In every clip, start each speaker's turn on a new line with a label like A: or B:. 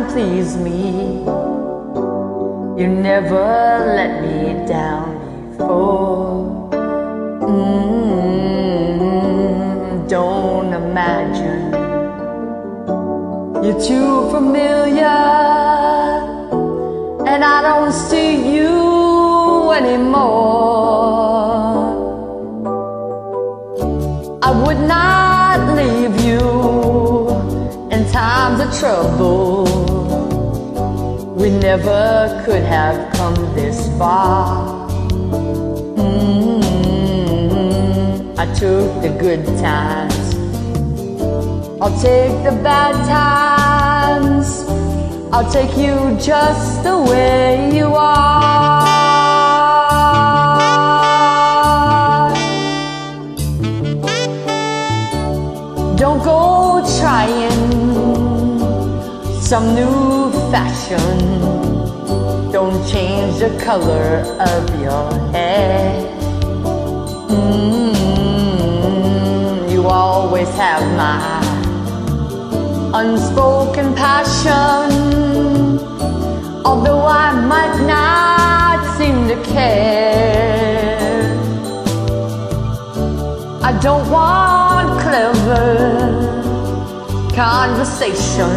A: and please me. You never let me down before. Don't imagine you're too familiar, and I don't see you anymore. I would not leave you in times of trouble. We never could have come this far. I took the good times, I'll take the bad times. I'll take you just the way you are. Don't go trying some new fashion. Don't change the color of your hair. You always have my unspoken passion, although I might not seem to care. I don't want clever conversation.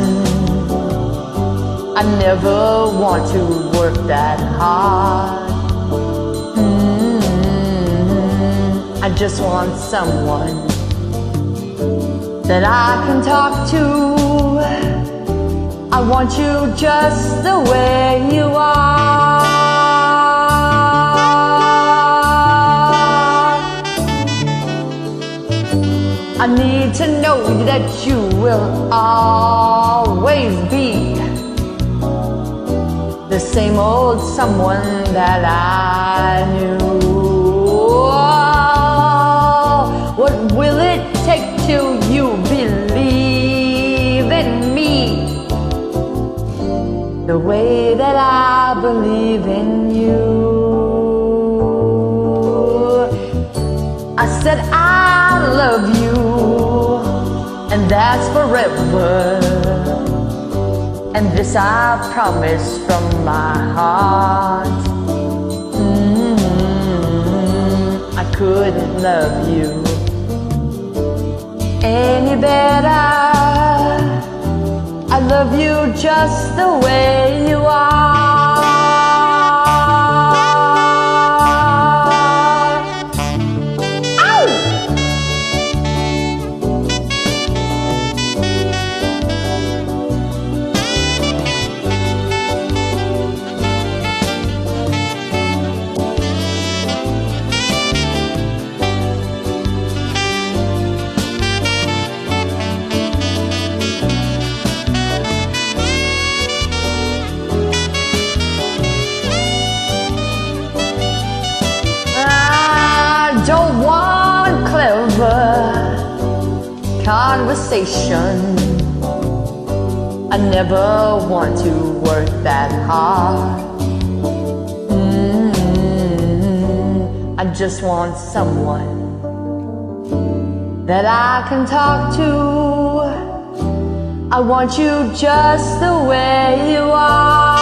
A: I never want to work that hard. I just want someone that I can talk to. I want you just the way you are. I need to know that you will always be the same old someone that I knew. What will it take till you believe in me the way that I believe in you? I said I love you, and that's forever. And this I promise from my heart. I couldn't love you any better. I love you just the way you are. Don't want clever conversation. I never want to work that hard. I just want someone that I can talk to. I want you just the way you are.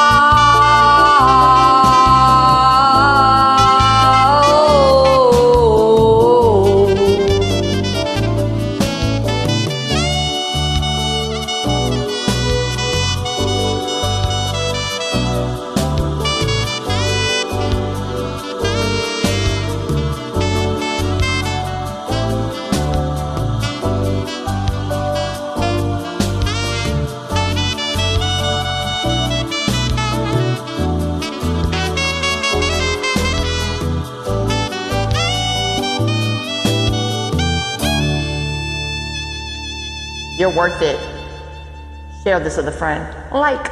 A: You're worth it. Share this with a friend. Like.